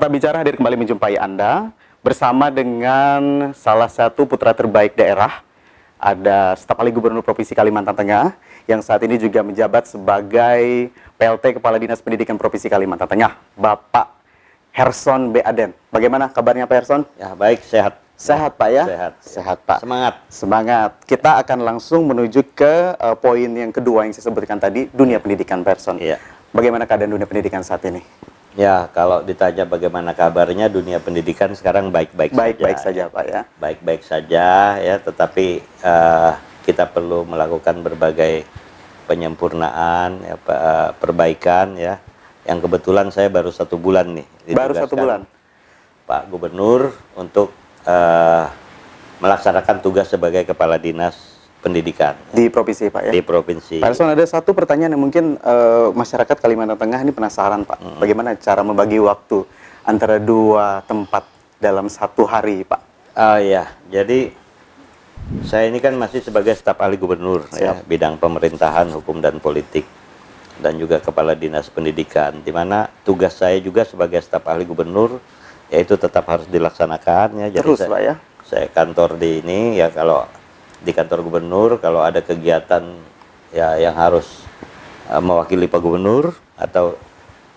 Saat bicara hadir kembali menjumpai Anda bersama dengan salah satu putra terbaik daerah. Ada staf ahli Gubernur Provinsi Kalimantan Tengah yang saat ini juga menjabat sebagai PLT Kepala Dinas Pendidikan Provinsi Kalimantan Tengah, Bapak Herson B. Aden. Bagaimana kabarnya Pak Herson? Ya, baik, sehat. Sehat Pak ya? Sehat. Sehat Pak. Semangat. Semangat. Kita akan langsung menuju ke poin yang kedua yang saya sebutkan tadi, dunia pendidikan Pak Herson. Iya. Bagaimana keadaan dunia pendidikan saat ini? Ya, kalau ditanya bagaimana kabarnya, dunia pendidikan sekarang baik-baik saja. Baik-baik saja Pak ya? Baik-baik saja ya, tetapi kita perlu melakukan berbagai penyempurnaan, ya, perbaikan ya. Yang kebetulan saya baru 1 bulan nih. Baru 1 bulan? Pak Gubernur untuk melaksanakan tugas sebagai Kepala Dinas Pendidikan di provinsi Pak ya? Di provinsi. Pak Herson, ada satu pertanyaan yang mungkin masyarakat Kalimantan Tengah ini penasaran Pak. Bagaimana cara membagi waktu antara 2 tempat dalam 1 hari Pak? Ya, jadi saya ini kan masih sebagai staf ahli gubernur ya, bidang pemerintahan, hukum dan politik, dan juga Kepala Dinas Pendidikan, di mana tugas saya juga sebagai staf ahli gubernur yaitu tetap harus dilaksanakan ya. Jadi terus Pak ya? Saya kantor di ini ya, kalau di kantor gubernur kalau ada kegiatan ya yang harus mewakili Pak Gubernur atau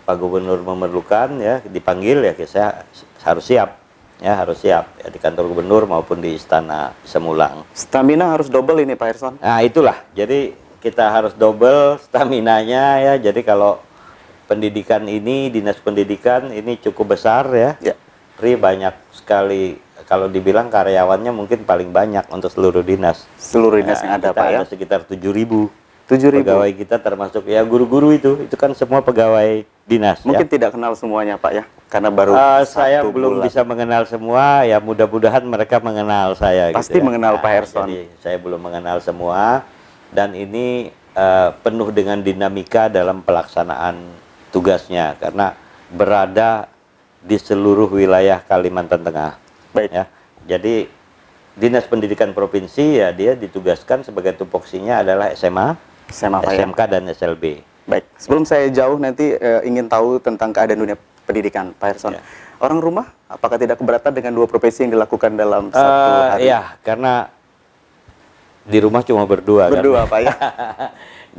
Pak Gubernur memerlukan ya dipanggil ya, saya harus siap ya, di kantor gubernur maupun di Istana Semulang. Stamina harus double ini Pak Herson. Nah itulah, jadi kita harus double staminanya ya. Jadi kalau pendidikan ini, dinas pendidikan ini cukup besar ya. Banyak sekali, kalau dibilang karyawannya mungkin paling banyak untuk seluruh dinas. Seluruh dinas yang ada Pak ya? Ada sekitar 7.000 7.000 pegawai kita, termasuk ya guru-guru itu kan semua pegawai dinas. Mungkin ya. tidak kenal semuanya Pak ya? Karena baru saya belum bisa mengenal semua, ya mudah-mudahan mereka mengenal saya. Pasti gitu ya. mengenal Pak Herson. Jadi saya belum mengenal semua, dan ini penuh dengan dinamika dalam pelaksanaan tugasnya, karena berada di seluruh wilayah Kalimantan Tengah. Baik. Ya, jadi Dinas Pendidikan Provinsi ya, dia ditugaskan sebagai tupoksinya adalah SMA, SMK dan SLB. Baik. Sebelum saya jauh nanti ingin tahu tentang keadaan dunia pendidikan Pak Herson. Orang rumah apakah tidak keberatan dengan 2 profesi yang dilakukan dalam 1 hari? Iya, karena di rumah cuma berdua kan. Pak ya.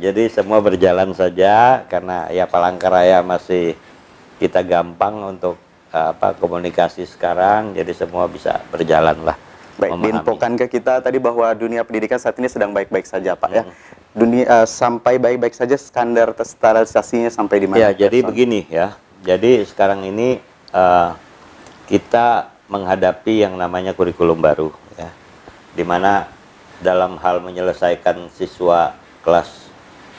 Jadi semua berjalan saja, karena ya Palangkaraya masih kita gampang untuk komunikasi sekarang, jadi semua bisa berjalan lah. Baik, diinfokan ke kita tadi bahwa dunia pendidikan saat ini sedang baik-baik saja Pak ya. Sampai baik-baik saja, standarisasinya sampai di mana? Ya, jadi begini ya. Jadi sekarang ini kita menghadapi yang namanya kurikulum baru ya, di mana dalam hal menyelesaikan siswa kelas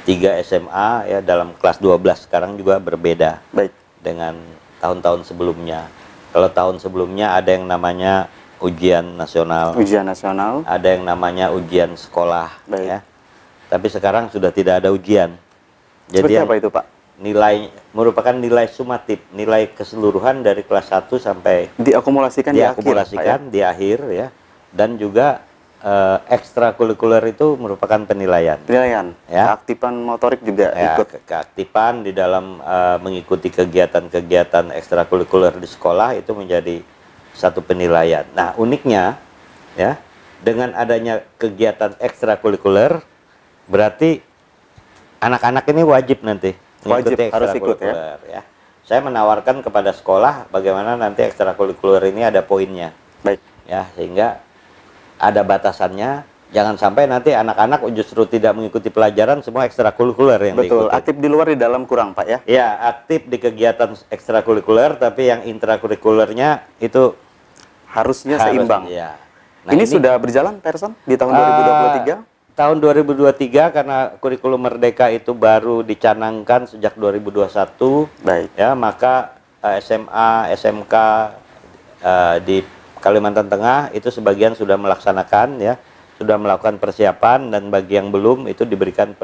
3 SMA ya, dalam kelas 12 sekarang juga berbeda. Baik. Dengan tahun-tahun sebelumnya. Kalau tahun sebelumnya ada yang namanya ujian nasional. Ujian nasional. Ada yang namanya ujian sekolah. Baik. Ya. Tapi sekarang sudah tidak ada ujian. Jadi apa itu Pak? Nilai merupakan nilai sumatif, nilai keseluruhan dari kelas 1 sampai diakumulasikan di akhir ya. Dan juga ekstrakurikuler itu merupakan penilaian. Ya. Keaktifan motorik juga ikut. Keaktifan di dalam mengikuti kegiatan-kegiatan ekstrakurikuler di sekolah itu menjadi satu penilaian. Nah, uniknya ya, dengan adanya kegiatan ekstrakurikuler berarti anak-anak ini wajib nanti mengikuti ekstrakurikuler ya. Saya menawarkan kepada sekolah bagaimana nanti ekstrakurikuler ini ada poinnya. Baik. Ya, sehingga ada batasannya, jangan sampai nanti anak-anak justru tidak mengikuti pelajaran, semua ekstrakurikuler yang diikuti. Betul, aktif di luar, di dalam kurang Pak ya? Ya, aktif di kegiatan ekstrakurikuler, tapi yang intrakurikulernya itu harusnya seimbang. Ya. Nah, ini sudah berjalan Pak Herson di tahun 2023? Tahun 2023, karena kurikulum Merdeka itu baru dicanangkan sejak 2021. Baik. Ya, maka SMA, SMK di Kalimantan Tengah itu sebagian sudah melaksanakan ya, sudah melakukan persiapan, dan bagi yang belum itu diberikan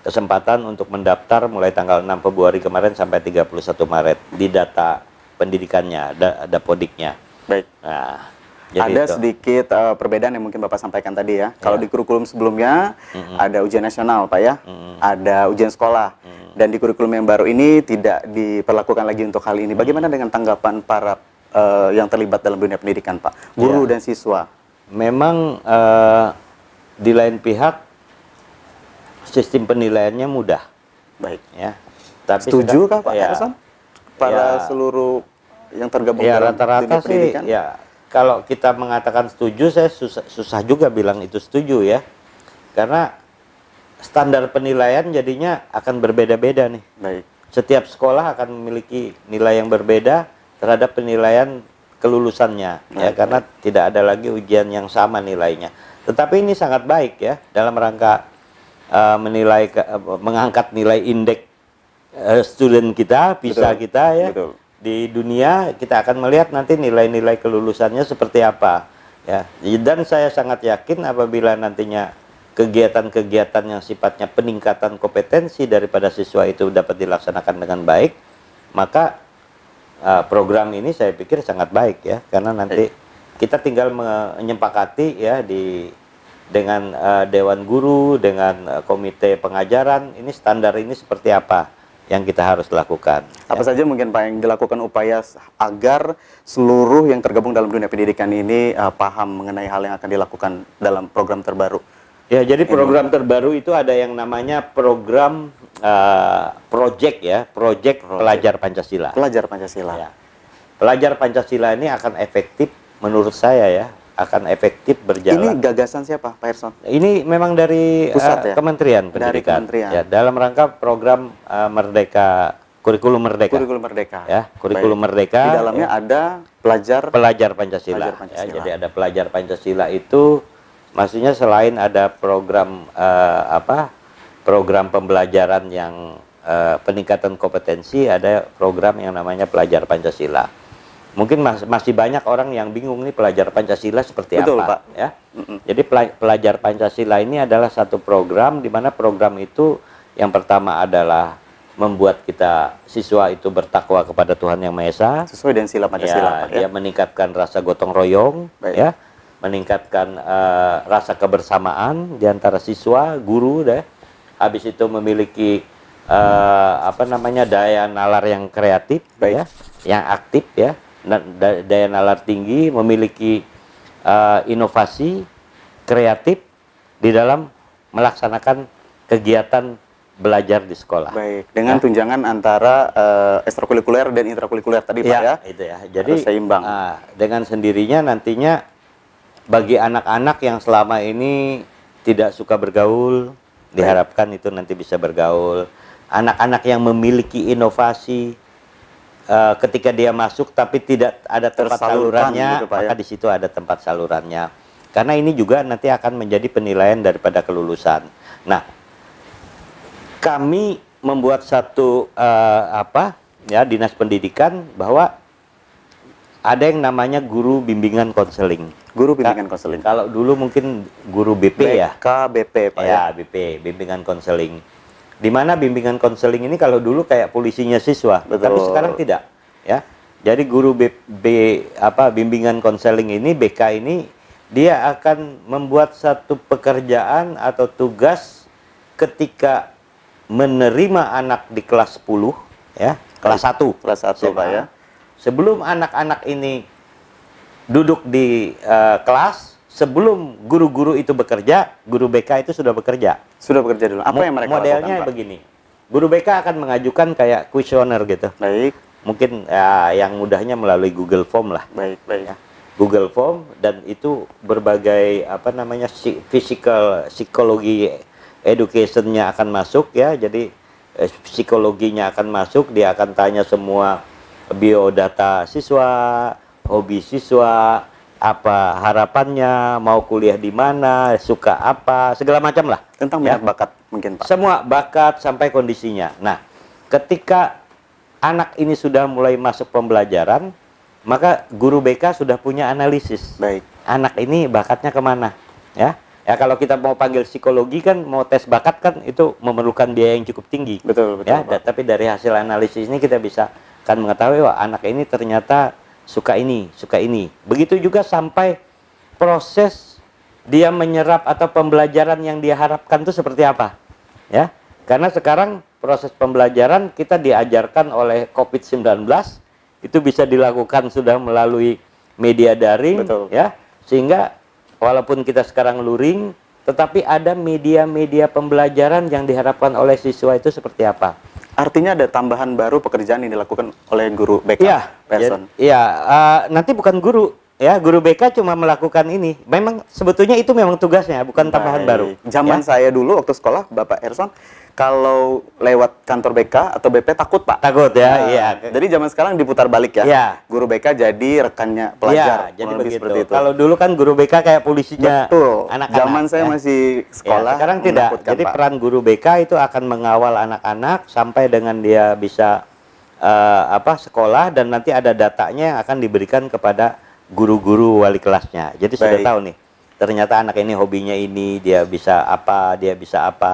kesempatan untuk mendaftar mulai tanggal 6 Februari kemarin sampai 31 Maret di data pendidikannya, ada podiknya. Baik. Nah, jadi ada sedikit perbedaan yang mungkin Bapak sampaikan tadi ya. Kalau di kurikulum sebelumnya ada ujian nasional Pak ya, ada ujian sekolah. Dan di kurikulum yang baru ini tidak diperlakukan lagi untuk hal ini. Bagaimana dengan tanggapan para yang terlibat dalam dunia pendidikan, Pak? Guru dan siswa. Memang di lain pihak sistem penilaiannya mudah. Baik. Ya. Tapi Setuju kah Pak ya, Erson? Para ya, seluruh yang tergabung ya dalam rata-rata dunia sih pendidikan? ya, kalau kita mengatakan setuju, saya susah juga bilang itu setuju ya, karena standar penilaian jadinya akan berbeda-beda nih. Baik. Setiap sekolah akan memiliki nilai yang berbeda terhadap penilaian kelulusannya ya, karena tidak ada lagi ujian yang sama nilainya. Tetapi ini sangat baik ya dalam rangka mengangkat nilai indeks student kita, PISA Betul, kita ya. betul. Di dunia kita akan melihat nanti nilai-nilai kelulusannya seperti apa ya. Dan saya sangat yakin apabila nantinya kegiatan-kegiatan yang sifatnya peningkatan kompetensi daripada siswa itu dapat dilaksanakan dengan baik, maka program ini saya pikir sangat baik ya, karena nanti kita tinggal menyepakati ya dengan dewan guru, dengan komite pengajaran, ini standar ini seperti apa yang kita harus lakukan. Apa saja mungkin Pak yang dilakukan upaya agar seluruh yang tergabung dalam dunia pendidikan ini paham mengenai hal yang akan dilakukan dalam program terbaru? Ya, jadi program terbaru itu ada yang namanya program project ya, project pelajar Pancasila. Pelajar Pancasila. Ya. Pelajar Pancasila ini akan efektif menurut saya ya, akan efektif berjalan. Ini gagasan siapa, Pak Erson? Ini memang dari Pusat, ya? Kementerian Pendidikan. Dari Kementerian. Ya, dalam rangka program Merdeka, kurikulum Merdeka. Kurikulum Merdeka. Ya, kurikulum Baik. Merdeka. Di dalamnya ya, ada pelajar Pancasila. Pelajar Pancasila. Ya, jadi ada pelajar Pancasila itu, maksudnya selain ada program program pembelajaran yang peningkatan kompetensi, ada program yang namanya pelajar Pancasila. Mungkin masih banyak orang yang bingung nih pelajar Pancasila seperti Betul, apa, Pak. ya. Jadi pelajar Pancasila ini adalah satu program di mana program itu yang pertama adalah membuat kita siswa itu bertakwa kepada Tuhan Yang Maha Esa. sesuai dengan sila Pancasila, Pak, ya. Dia meningkatkan rasa gotong royong, Baik. ya, meningkatkan rasa kebersamaan di antara siswa, guru, deh. Habis itu memiliki daya nalar yang kreatif, Baik. ya, yang aktif, ya, daya nalar tinggi, memiliki inovasi kreatif di dalam melaksanakan kegiatan belajar di sekolah. Baik, dengan tunjangan antara ekstrakurikuler dan intrakurikuler tadi, Pak, ya. Itu ya. Jadi harus seimbang. Dengan sendirinya nantinya bagi anak-anak yang selama ini tidak suka bergaul, diharapkan itu nanti bisa bergaul. Anak-anak yang memiliki inovasi, ketika dia masuk tapi tidak ada tempat Tersalurkan salurannya, gitu, Pak, ya. maka di situ ada tempat salurannya. Karena ini juga nanti akan menjadi penilaian daripada kelulusan. Nah, kami membuat satu Dinas Pendidikan bahwa ada yang namanya guru bimbingan konseling. Guru bimbingan konseling. Kalau dulu mungkin guru BP ya. KBP, Pak, ya. Ya, BP, bimbingan konseling. Di mana bimbingan konseling ini kalau dulu kayak polisinya siswa, Betul. tapi sekarang tidak, ya. Jadi guru bimbingan konseling ini, BK ini, dia akan membuat satu pekerjaan atau tugas ketika menerima anak di kelas 10, ya, kelas 1. Kelas 1, Pak, ya. Sebelum anak-anak ini duduk di kelas, sebelum guru-guru itu bekerja, guru BK itu sudah bekerja. Sudah bekerja dulu. Apa yang mereka Modelnya lakukan, Pak? begini. Guru BK akan mengajukan kayak kuesioner gitu. Baik, Mungkin yang mudahnya melalui Google Form lah. baik, baik. Ya. Google Form, dan itu berbagai psikologi education-nya akan masuk, ya. Jadi psikologinya akan masuk, dia akan tanya semua biodata siswa, hobi siswa, apa harapannya, mau kuliah di mana, suka apa, segala macam lah. Tentang minat bakat mungkin, Pak. Semua bakat sampai kondisinya. Nah, ketika anak ini sudah mulai masuk pembelajaran, maka guru BK sudah punya analisis. Baik. Anak ini bakatnya kemana, ya? Ya, kalau kita mau panggil psikologi kan, mau tes bakat kan, itu memerlukan biaya yang cukup tinggi. Betul, betul, Ya, Pak. tapi dari hasil analisis ini kita bisa kan mengetahui, wah, anak ini ternyata suka ini, suka ini. Begitu juga sampai proses dia menyerap atau pembelajaran yang dia harapkan itu seperti apa, ya? Karena sekarang proses pembelajaran kita diajarkan oleh COVID-19 itu bisa dilakukan sudah melalui media daring. Betul. Ya, sehingga walaupun kita sekarang luring, tetapi ada media-media pembelajaran yang diharapkan oleh siswa itu seperti apa. Artinya ada tambahan baru pekerjaan yang dilakukan oleh guru BK. Iya, Person. iya. Nanti bukan guru, ya. Guru BK cuma melakukan ini. Memang sebetulnya itu memang tugasnya, bukan tambahan Baik. baru. Zaman Ya. saya dulu waktu sekolah, Bapak Erson, kalau lewat kantor BK atau BP takut, Pak. Takut ya, Nah, iya. Jadi zaman sekarang diputar balik ya. Iya. Guru BK jadi rekannya pelajar. Iya, jadi kurang lebih begitu. seperti itu. Kalau dulu kan guru BK kayak polisinya Betul. anak-anak. Zaman saya ya. masih sekolah. Ya, sekarang tidak. menakutkan, Jadi Pak. peran guru BK itu akan mengawal anak-anak sampai dengan dia bisa sekolah, dan nanti ada datanya yang akan diberikan kepada guru-guru wali kelasnya. Jadi sudah Baik. tahu nih. Ternyata anak ini hobinya ini, dia bisa apa.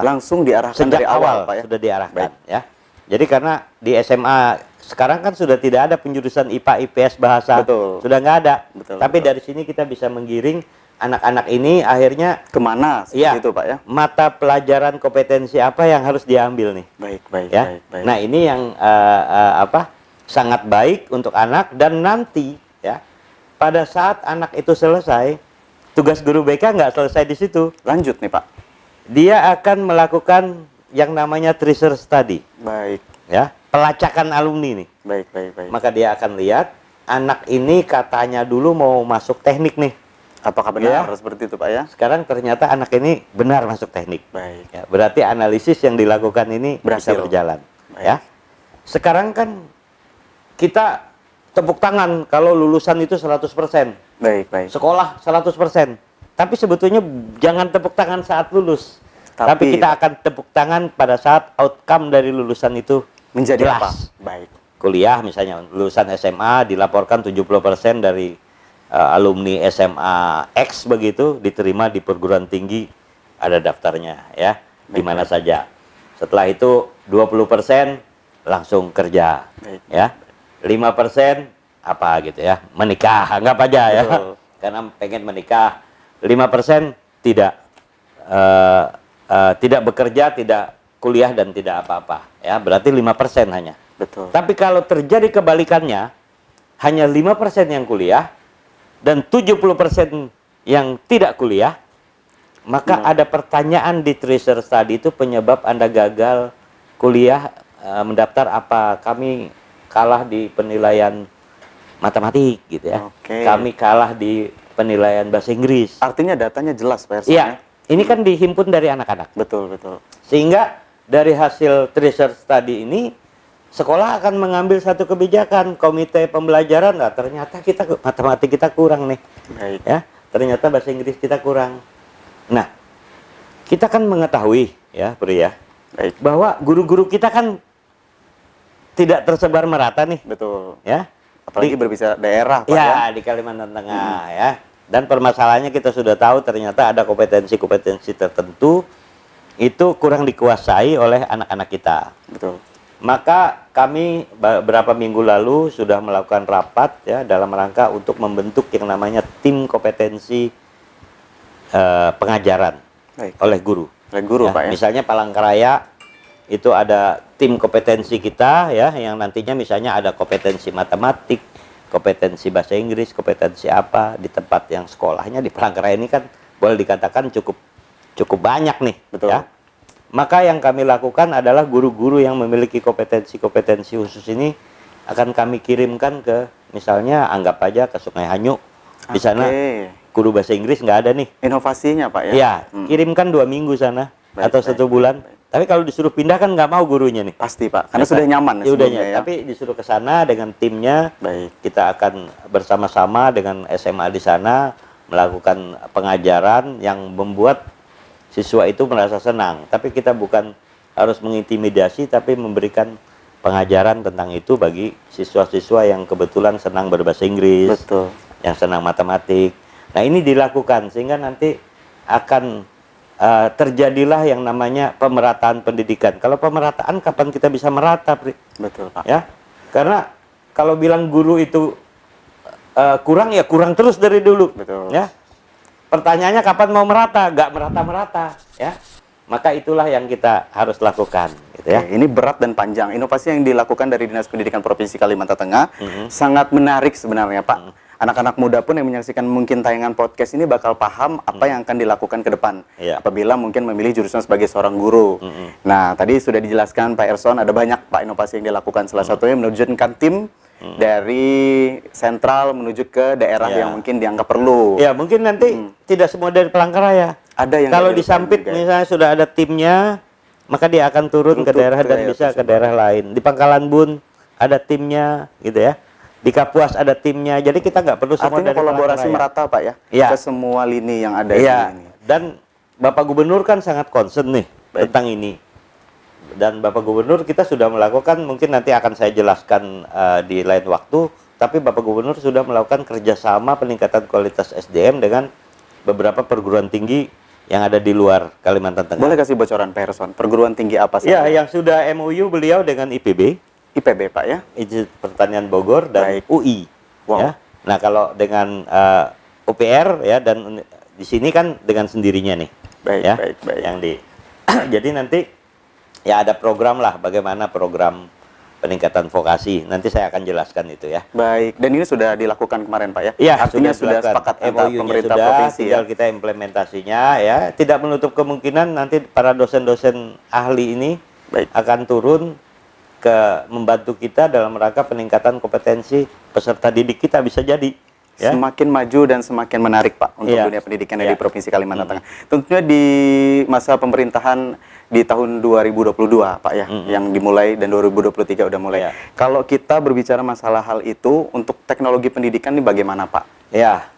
Langsung diarahkan Sejak dari awal, Pak ya. sudah diarahkan Baik. ya. Jadi karena di SMA sekarang kan sudah tidak ada penjurusan IPA, IPS, bahasa. Betul. Sudah nggak ada. Betul, Tapi betul. dari sini kita bisa menggiring anak-anak ini akhirnya Kemana seperti Iya. itu, Pak ya. mata pelajaran kompetensi apa yang harus diambil nih, Baik, baik, ya. baik, baik. Nah, ini yang sangat baik untuk anak, dan nanti ya pada saat anak itu selesai, tugas guru BK nggak selesai di situ. Lanjut nih, Pak. Dia akan melakukan yang namanya tracer study, Baik, ya, pelacakan alumni nih. baik, baik, baik. Maka dia akan lihat anak ini katanya dulu mau masuk teknik nih. Apakah benar Ya. seperti itu, Pak ya? Sekarang ternyata anak ini benar masuk teknik. Baik. Ya, berarti analisis yang dilakukan ini Berhasil. bisa berjalan. Baik. Ya. Sekarang kan kita tepuk tangan kalau lulusan itu 100%. Baik, baik. Sekolah 100%. Tapi sebetulnya jangan tepuk tangan saat lulus. Tapi kita akan tepuk tangan pada saat outcome dari lulusan itu Menjadi jelas. apa? Baik. Kuliah misalnya, lulusan SMA dilaporkan 70% dari alumni SMA X begitu diterima di perguruan tinggi, ada daftarnya ya, di mana saja. Setelah itu 20% langsung kerja. Baik. Ya. 5% apa gitu ya, menikah, anggap aja ya. Betul. Karena pengen menikah. 5% tidak tidak bekerja, tidak kuliah, dan tidak apa-apa ya, berarti 5% hanya. Betul. Tapi kalau terjadi kebalikannya, hanya 5% yang kuliah dan 70% yang tidak kuliah, maka ada pertanyaan di tracer study itu, penyebab Anda gagal kuliah, mendaftar apa? Kami kalah di penilaian matematik gitu ya. Oke. Kami kalah di penilaian bahasa Inggris. Artinya datanya jelas, Pak Erson, Iya, ini kan dihimpun dari anak-anak. Betul, betul. Sehingga dari hasil tracer study ini, sekolah akan mengambil satu kebijakan, komite pembelajaran. Nah, ternyata kita matematik kita kurang nih, Baik. ya. Ternyata bahasa Inggris kita kurang. Nah, kita kan mengetahui ya, Pri ya, Baik. bahwa guru-guru kita kan tidak tersebar merata nih, Betul. ya. Apalagi berbicara daerah, Pak Ya, di Kalimantan Tengah ya. Dan permasalahannya kita sudah tahu, ternyata ada kompetensi-kompetensi tertentu itu kurang dikuasai oleh anak-anak kita. Betul. Maka kami beberapa minggu lalu sudah melakukan rapat ya dalam rangka untuk membentuk yang namanya tim kompetensi pengajaran Baik. oleh guru. Oleh guru, Pak ya. Misalnya Palangkaraya itu ada tim kompetensi kita ya, yang nantinya misalnya ada kompetensi matematik, kompetensi bahasa Inggris, kompetensi apa di tempat yang sekolahnya di Palangkaraya ini kan boleh dikatakan cukup banyak nih. Betul. Ya. Maka yang kami lakukan adalah guru-guru yang memiliki kompetensi-kompetensi khusus ini akan kami kirimkan ke, misalnya anggap aja ke Sungai Hanyuk. Di sana Oke. guru bahasa Inggris nggak ada nih. Inovasinya, Pak ya. Ya, Hmm. kirimkan 2 minggu sana Baik, atau baik, 1 bulan. baik. Tapi kalau disuruh pindah kan nggak mau gurunya nih. Pasti, Pak. Karena sudah nyaman Ya, udah sebelumnya, ya. Tapi disuruh ke sana dengan timnya. Baik. Kita akan bersama-sama dengan SMA di sana melakukan pengajaran yang membuat siswa itu merasa senang. Tapi kita bukan harus mengintimidasi, tapi memberikan pengajaran tentang itu bagi siswa-siswa yang kebetulan senang berbahasa Inggris, Betul. yang senang matematik. Nah, ini dilakukan sehingga nanti akan terjadilah yang namanya pemerataan pendidikan. Kalau pemerataan, kapan kita bisa merata, Pri? Betul, Pak. Ya, karena kalau bilang guru itu kurang, ya kurang terus dari dulu. Betul. Ya, pertanyaannya kapan mau merata? Nggak merata-merata, ya. maka itulah yang kita harus lakukan, gitu ya. Oke, ini berat dan panjang. Inovasi yang dilakukan dari Dinas Pendidikan Provinsi Kalimantan Tengah sangat menarik sebenarnya, Pak. Anak-anak muda pun yang menyaksikan mungkin tayangan podcast ini bakal paham apa yang akan dilakukan ke depan. Iya. Apabila mungkin memilih jurusan sebagai seorang guru. Nah, tadi sudah dijelaskan Pak Erson, ada banyak Pak inovasi yang dilakukan. Salah satunya menerjunkan tim dari sentral menuju ke daerah Iya. yang mungkin dianggap perlu. Ya, mungkin nanti tidak semua dari Palangkaraya. Ada yang Kalau dari di Sampit juga ya. misalnya sudah ada timnya, maka dia akan turun ke daerah dan bisa ke daerah lain. Di Pangkalan Bun ada timnya, gitu ya. Di Kapuas ada timnya. Jadi kita nggak perlu semua Artinya dari kolaborasi Palangkaraya. merata, Pak ya? Iya. Ke semua lini yang ada Iya. di ini. Dan Bapak Gubernur kan sangat concern nih tentang ini. Dan Bapak Gubernur kita sudah melakukan, mungkin nanti akan saya jelaskan di lain waktu, tapi Bapak Gubernur sudah melakukan kerjasama peningkatan kualitas SDM dengan beberapa perguruan tinggi yang ada di luar Kalimantan Tengah. Boleh kasih bocoran, Pak Erson? Perguruan tinggi apa Ya, saja? yang sudah MOU beliau dengan IPB, IPB, Pak ya? Institut Pertanian Bogor, dan Baik. UI. Wow. Ya. Nah, kalau dengan UPR ya, dan di sini kan dengan sendirinya nih. Baik, ya, baik, baik. Yang di jadi nanti ya ada program lah, bagaimana program peningkatan vokasi. Nanti saya akan jelaskan itu ya. Baik, dan ini sudah dilakukan kemarin, Pak ya? Iya, Artinya sudah dilakukan. sepakat antar MOU-nya pemerintah sudah, provinsi ya? tinggal kita implementasinya ya. Tidak menutup kemungkinan nanti para dosen-dosen ahli ini Baik. akan turun ke membantu kita dalam rangka peningkatan kompetensi peserta didik kita, bisa jadi. Ya. Semakin maju dan semakin menarik, Pak, untuk Iya. dunia pendidikan Iya. di Provinsi Kalimantan Tengah. Tentunya di masa pemerintahan di tahun 2022, Pak ya, yang dimulai dan 2023 udah mulai. Iya. Kalau kita berbicara masalah hal itu, untuk teknologi pendidikan ini bagaimana, Pak? Ya.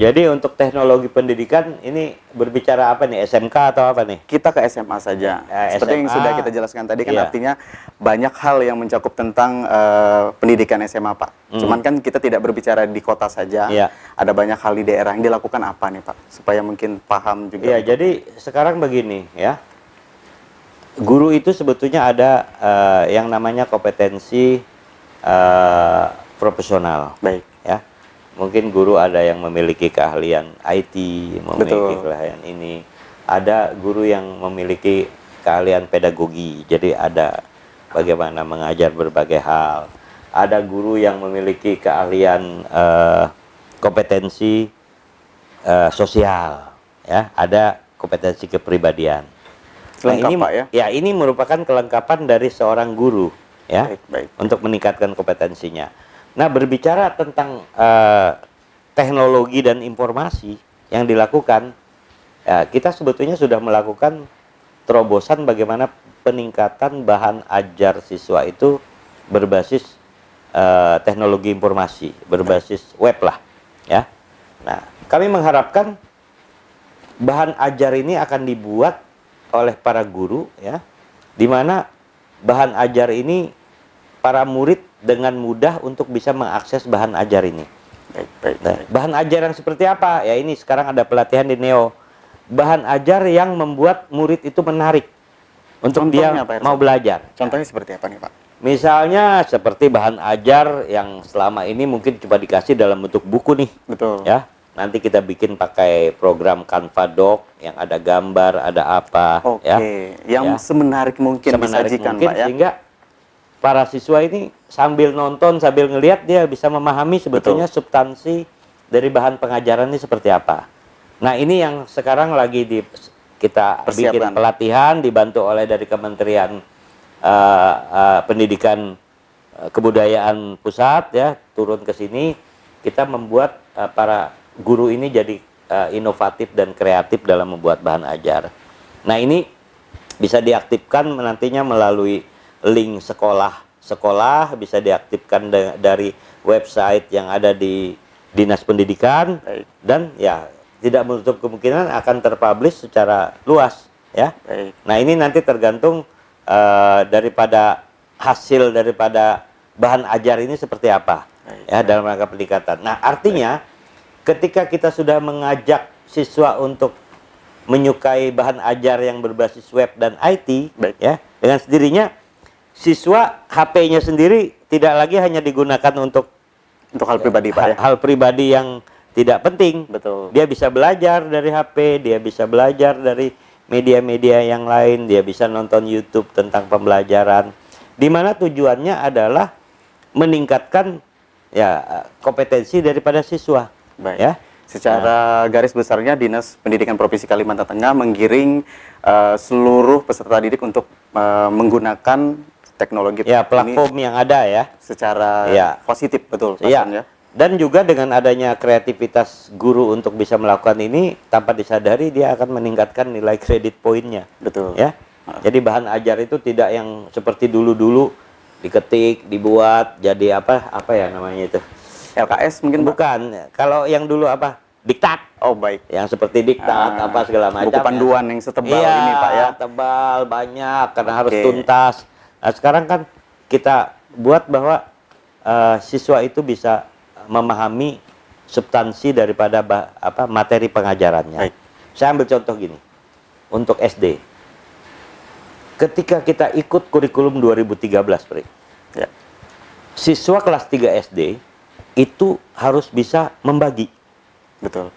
Jadi untuk teknologi pendidikan ini berbicara apa nih? SMK atau apa nih? Kita ke SMA saja. Ya, Seperti yang SMA. sudah kita jelaskan tadi kan Iya. artinya banyak hal yang mencakup tentang pendidikan SMA, Pak. Cuman kan kita tidak berbicara di kota saja. Iya. Ada banyak hal di daerah yang dilakukan apa nih, Pak? Supaya mungkin paham juga. Ya, jadi sekarang begini ya. Guru itu sebetulnya ada yang namanya kompetensi profesional. Baik. Ya, mungkin guru ada yang memiliki keahlian IT, memiliki Betul. keahlian ini. Ada guru yang memiliki keahlian pedagogi, jadi ada bagaimana mengajar berbagai hal. Ada guru yang memiliki keahlian kompetensi sosial, ya. Ada kompetensi kepribadian. Lengkap, ini, Pak ya? Ya, ini merupakan kelengkapan dari seorang guru, ya, Baik, baik. untuk meningkatkan kompetensinya. Nah, berbicara tentang teknologi dan informasi yang dilakukan, ya, kita sebetulnya sudah melakukan terobosan bagaimana peningkatan bahan ajar siswa itu berbasis teknologi informasi, berbasis web lah, ya. Nah, kami mengharapkan bahan ajar ini akan dibuat oleh para guru, ya, di mana bahan ajar ini para murid dengan mudah untuk bisa mengakses bahan ajar ini. Baik, baik. Nah, bahan ajar yang seperti apa? Ya, ini sekarang ada pelatihan di Neo. Bahan ajar yang membuat murid itu menarik untuk Contohnya dia apa, Ersan? mau belajar. Contohnya seperti apa nih, Pak? Misalnya seperti bahan ajar yang selama ini mungkin cuma dikasih dalam bentuk buku nih. Betul. Ya, nanti kita bikin pakai program Canva Doc yang ada gambar, ada apa, Oke, ya. yang Ya. semenarik mungkin Semenarik disajikan, mungkin, Pak ya. sehingga para siswa ini sambil nonton, sambil ngelihat dia bisa memahami sebetulnya substansi dari bahan pengajaran ini seperti apa. Nah, ini yang sekarang lagi kita bikin Persiapkan. pelatihan dibantu oleh dari Kementerian Pendidikan Kebudayaan Pusat, ya, turun ke sini. Kita membuat para guru ini jadi inovatif dan kreatif dalam membuat bahan ajar. Nah, ini bisa diaktifkan nantinya melalui link sekolah, bisa diaktifkan dari website yang ada di Dinas Pendidikan. Baik. Dan ya tidak menutup kemungkinan akan terpublish secara luas, ya. Baik. Nah, ini nanti tergantung daripada hasil daripada bahan ajar ini seperti apa, Baik, ya, dalam rangka peningkatan. Nah, artinya ketika kita sudah mengajak siswa untuk menyukai bahan ajar yang berbasis web dan IT, Baik. ya, dengan sendirinya siswa HP-nya sendiri tidak lagi hanya digunakan untuk hal pribadi, Pak ya. hal pribadi yang tidak penting. Betul. Dia bisa belajar dari HP, dia bisa belajar dari media-media yang lain, dia bisa nonton YouTube tentang pembelajaran, di mana tujuannya adalah meningkatkan ya kompetensi daripada siswa. Baik. Ya. Secara garis besarnya Dinas Pendidikan Provinsi Kalimantan Tengah menggiring seluruh peserta didik untuk menggunakan teknologi Ya, platform ini yang ada ya. secara Ya. positif, betul Pak Iya. Son, ya. Dan juga dengan adanya kreativitas guru untuk bisa melakukan ini, tanpa disadari dia akan meningkatkan nilai kredit poinnya. Betul. Ya. Jadi bahan ajar itu tidak yang seperti dulu-dulu diketik, dibuat jadi apa ya namanya itu? LKS mungkin Pak? Bukan. Kalau yang dulu apa? Diktat. Oh, baik. Yang seperti diktat apa segala macam. Buku ya. panduan yang setebal Iya, ini Pak ya. tebal banyak karena harus Oke. tuntas. Nah, sekarang kan kita buat bahwa siswa itu bisa memahami substansi daripada materi pengajarannya. Baik. Saya ambil contoh gini. Untuk SD. Ketika kita ikut kurikulum 2013, Pri, Ya. siswa kelas 3 SD itu harus bisa membagi. Betul.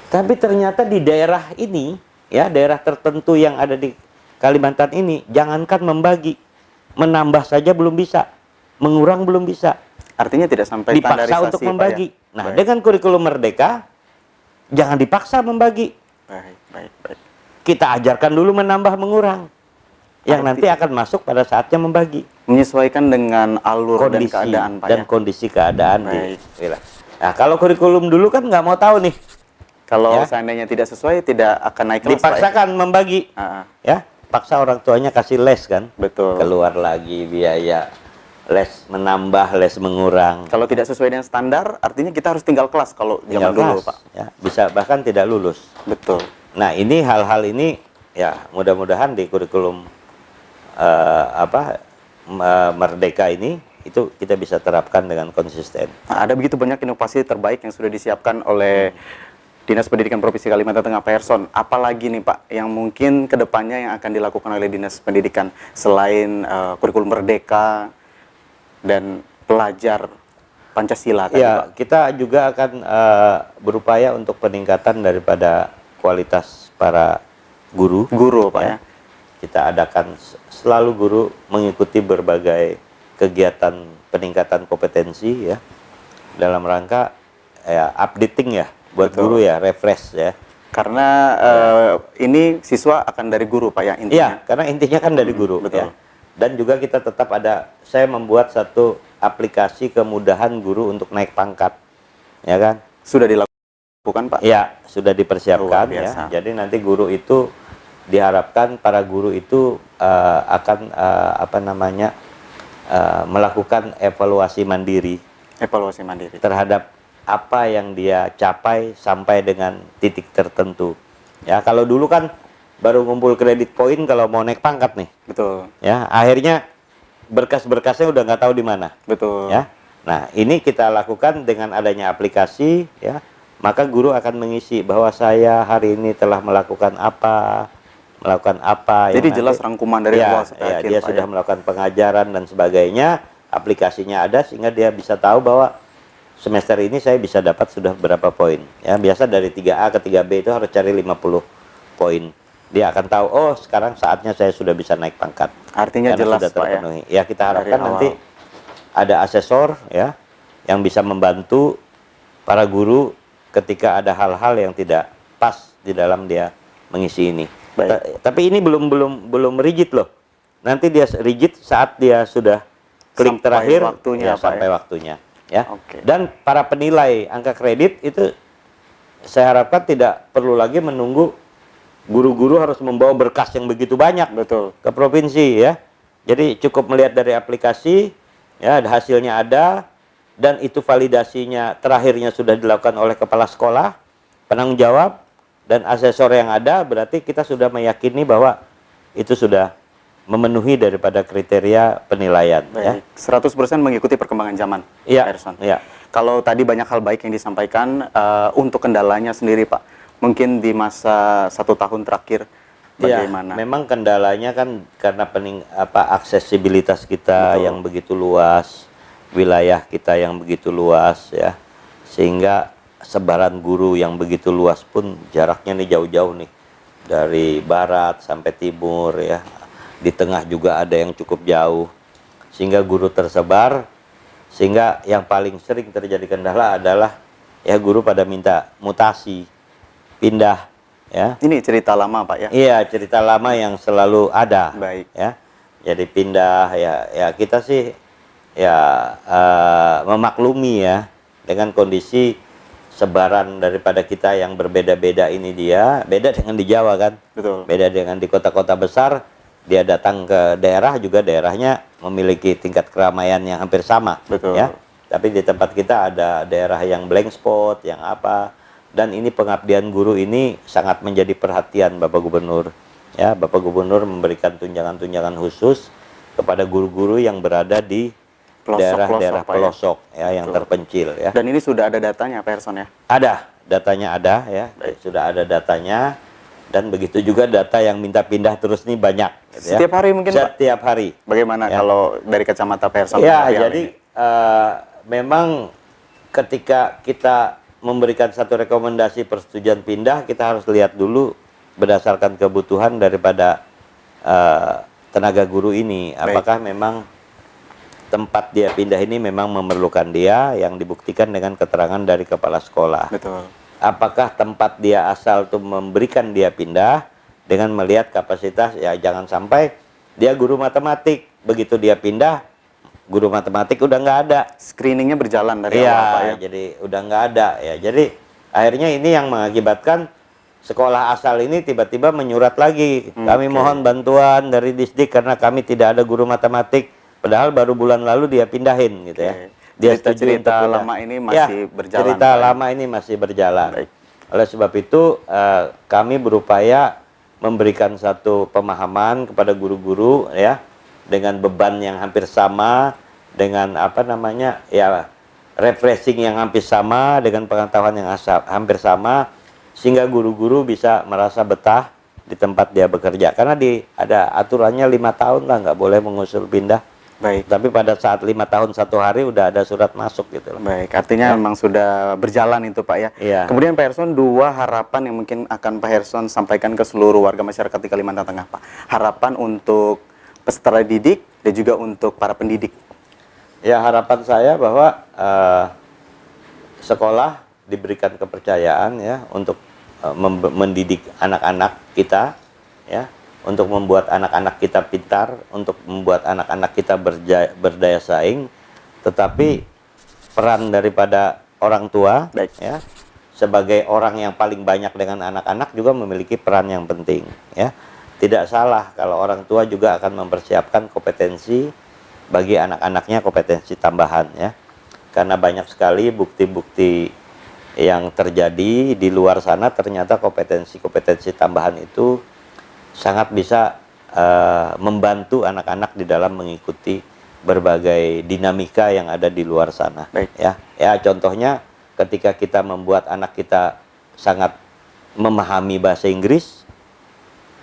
Tapi ternyata di daerah ini, ya daerah tertentu yang ada di Kalimantan ini, jangankan membagi, menambah saja belum bisa, mengurang belum bisa, Artinya tidak sampai dipaksa standarisasi untuk Pak, ya? membagi. Nah, Baik. dengan kurikulum Merdeka, jangan dipaksa membagi. Baik, baik, baik. Kita ajarkan dulu menambah, mengurang, yang nanti akan masuk pada saatnya membagi. Menyesuaikan dengan alur dan Kondisi keadaan Pak dan ya. kondisi keadaan di Baik. wilayah. Nah, kalau kurikulum dulu kan nggak mau tahu nih, Kalau Ya. seandainya tidak sesuai, tidak akan naik kelas Pak, ya? dipaksakan membagi. Ah, Ya, paksa orang tuanya kasih les kan, betul. keluar lagi biaya les menambah, les mengurang, Kalau tidak sesuai dengan standar, artinya kita harus tinggal kelas kalau tinggal zaman dulu kelas, Pak. ya, bisa bahkan tidak lulus. Betul. Nah, ini hal-hal ini ya mudah-mudahan di kurikulum Merdeka ini itu kita bisa terapkan dengan konsisten. Nah, ada begitu banyak inovasi terbaik yang sudah disiapkan oleh Dinas Pendidikan Provinsi Kalimantan Tengah Pak Erson. Apalagi nih Pak, yang mungkin kedepannya yang akan dilakukan oleh Dinas Pendidikan selain kurikulum Merdeka dan pelajar Pancasila tadi Ya, Pak. kita juga akan berupaya untuk peningkatan daripada kualitas para guru. Guru Pak ya. Kita adakan selalu guru mengikuti berbagai kegiatan peningkatan kompetensi ya, dalam rangka ya updating ya buat Betul. guru ya, refresh ya. Karena ini siswa akan dari guru Pak ya intinya. Iya, karena intinya kan dari guru betul. ya. Dan juga kita tetap saya membuat satu aplikasi kemudahan guru untuk naik pangkat. Ya kan? Sudah dilakukan Pak? Iya, sudah dipersiapkan Luar biasa. ya. Jadi nanti guru itu diharapkan para guru itu akan melakukan evaluasi mandiri Evaluasi mandiri. terhadap apa yang dia capai sampai dengan titik tertentu. Ya, kalau dulu kan baru ngumpul kredit poin kalau mau naik pangkat nih. Betul. Ya, akhirnya berkas-berkasnya udah nggak tahu di mana. Betul. Ya. Nah, ini kita lakukan dengan adanya aplikasi ya. Maka guru akan mengisi bahwa saya hari ini telah melakukan apa. Jadi yang jelas nanti- rangkuman dari ya, awal sampai ya, akhir dia Pak sudah ya. melakukan pengajaran dan sebagainya, aplikasinya ada sehingga dia bisa tahu bahwa semester ini saya bisa dapat sudah berapa poin. Ya, biasa dari 3A ke 3B itu harus cari 50 poin. Dia akan tahu, oh sekarang saatnya saya sudah bisa naik pangkat. Artinya Karena jelas sudah Pak ya. terpenuhi. Ya, kita harapkan Dari nanti awal. ada asesor ya yang bisa membantu para guru ketika ada hal-hal yang tidak pas di dalam dia mengisi ini. Baik. Tapi ini belum rigid loh. Nanti dia rigid saat dia sudah klik Sampai terakhir waktunya, ya, Pak, sampai ya. waktunya ya. Oke. Dan para penilai angka kredit itu saya harapkan tidak perlu lagi menunggu guru-guru harus membawa berkas yang begitu banyak Betul. ke provinsi ya. Jadi cukup melihat dari aplikasi ya, hasilnya ada dan itu validasinya terakhirnya sudah dilakukan oleh kepala sekolah, penanggung jawab dan asesor yang ada, berarti kita sudah meyakini bahwa itu sudah memenuhi daripada kriteria penilaian ya. Baik. 100% mengikuti perkembangan zaman Iya. Pak Erson. Iya. Kalau tadi banyak hal baik yang disampaikan, untuk kendalanya sendiri Pak, mungkin di masa 1 tahun terakhir Ya, bagaimana? memang kendalanya kan karena aksesibilitas kita Betul. yang begitu luas, wilayah kita yang begitu luas ya, sehingga sebaran guru yang begitu luas pun jaraknya nih jauh-jauh nih dari barat sampai timur ya. Di tengah juga ada yang cukup jauh. Sehingga guru tersebar, sehingga yang paling sering terjadi kendala adalah ya guru pada minta mutasi, pindah ya. Ini cerita lama Pak ya? Iya, cerita lama yang selalu ada. Baik. Ya. Jadi pindah ya kita sih ya memaklumi ya dengan kondisi sebaran daripada kita yang berbeda-beda ini dia, beda dengan di Jawa kan. Betul. Beda dengan di kota-kota besar, dia datang ke daerah juga daerahnya memiliki tingkat keramaian yang hampir sama. Betul. Ya. Tapi di tempat kita ada daerah yang blank spot, yang apa. Dan ini pengabdian guru ini sangat menjadi perhatian Bapak Gubernur. Ya, Bapak Gubernur memberikan tunjangan-tunjangan khusus kepada guru-guru yang berada di daerah-daerah Pak, ya? pelosok ya, yang terpencil ya. Dan ini sudah ada datanya Pak Erson ya? Ada, datanya ada ya. Baik. Sudah ada datanya. Dan begitu juga data yang minta pindah terus nih banyak gitu ya. Setiap hari mungkin Pak? Setiap hari. Bagaimana Ya. kalau dari kacamata Pak Erson? Ya, melihat hal jadi ini? memang ketika kita memberikan satu rekomendasi persetujuan pindah, kita harus lihat dulu berdasarkan kebutuhan daripada tenaga guru ini. Baik. Apakah memang tempat dia pindah ini memang memerlukan dia, yang dibuktikan dengan keterangan dari kepala sekolah. Betul. Apakah tempat dia asal tuh memberikan dia pindah dengan melihat kapasitas, ya jangan sampai dia guru matematik, begitu dia pindah guru matematik udah nggak ada. Screeningnya berjalan dari Iya, awal Pak ya? jadi udah nggak ada ya. Jadi akhirnya ini yang mengakibatkan sekolah asal ini tiba-tiba menyurat lagi. Kami oke. mohon bantuan dari Disdik karena kami tidak ada guru matematik. Padahal baru bulan lalu dia pindahin gitu ya. Oke. Dia Cerita-cerita setuju untuk pindah. lama ini masih berjalan, Cerita Pak ya? lama ini masih berjalan. Baik. Oleh sebab itu kami berupaya memberikan satu pemahaman kepada guru-guru ya, dengan beban yang hampir sama, dengan apa namanya ya refreshing yang hampir sama, dengan pengetahuan yang hampir sama, sehingga guru-guru bisa merasa betah di tempat dia bekerja. Karena ada aturannya 5 tahun lah nggak boleh mengusul pindah. Baik. Tapi pada saat 5 tahun 1 hari udah ada surat masuk gitu loh. Baik, artinya memang sudah berjalan itu Pak ya. Iya. Kemudian Pak Herson, 2 harapan yang mungkin akan Pak Herson sampaikan ke seluruh warga masyarakat di Kalimantan Tengah Pak. Harapan untuk peserta didik dan juga untuk para pendidik. Ya, harapan saya bahwa sekolah diberikan kepercayaan ya untuk mendidik anak-anak kita ya, untuk membuat anak-anak kita pintar, untuk membuat anak-anak kita berdaya saing. Tetapi peran daripada orang tua Baik. ya, sebagai orang yang paling banyak dengan anak-anak juga memiliki peran yang penting ya. Tidak salah kalau orang tua juga akan mempersiapkan kompetensi bagi anak-anaknya, kompetensi tambahan ya. Karena banyak sekali bukti-bukti yang terjadi di luar sana, ternyata kompetensi-kompetensi tambahan itu sangat bisa membantu anak-anak di dalam mengikuti berbagai dinamika yang ada di luar sana. Baik. Ya, contohnya ketika kita membuat anak kita sangat memahami bahasa Inggris,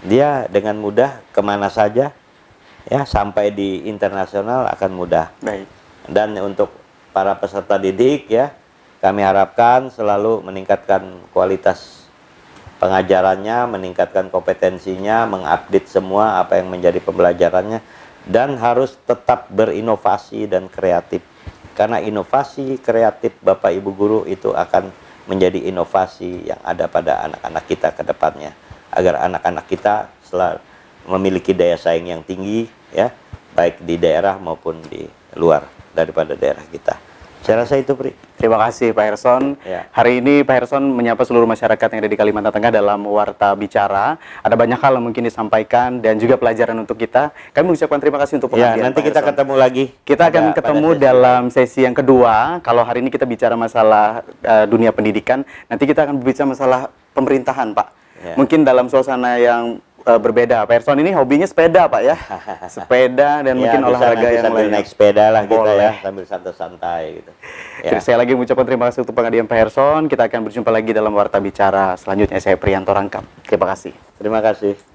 dia dengan mudah kemana saja ya, sampai di internasional akan mudah. Baik. Dan untuk para peserta didik ya, kami harapkan selalu meningkatkan kualitas pengajarannya, meningkatkan kompetensinya, mengupdate semua apa yang menjadi pembelajarannya, dan harus tetap berinovasi dan kreatif. Karena inovasi kreatif Bapak Ibu guru itu akan menjadi inovasi yang ada pada anak-anak kita ke depannya. Agar anak-anak kita selalu memiliki daya saing yang tinggi ya, baik di daerah maupun di luar daripada daerah kita. Saya rasa itu, Pri. Terima kasih Pak Herson. Ya. Hari ini Pak Herson menyapa seluruh masyarakat yang ada di Kalimantan Tengah dalam Warta Bicara. Ada banyak hal yang mungkin disampaikan dan juga pelajaran untuk kita. Kami mengucapkan terima kasih untuk Ya, pengabdian nanti Pak kita Herson. ketemu lagi. Kita akan pada ketemu sesi dalam sesi yang kedua. Kalau hari ini kita bicara masalah dunia pendidikan, nanti kita akan berbicara masalah pemerintahan, Pak. Ya. Mungkin dalam suasana yang berbeda. Pak Herson ini hobinya sepeda, Pak ya. Sepeda dan mungkin bisa olahraga nanti yang sambil lain. naik sepeda lah kita Boleh. ya, sambil santai-santai gitu. Ya. Saya lagi mengucapkan terima kasih untuk pengabdian Pak Herson. Kita akan berjumpa lagi dalam Warta Bicara selanjutnya. Saya Priyanto Rangkap. Terima kasih. Terima kasih.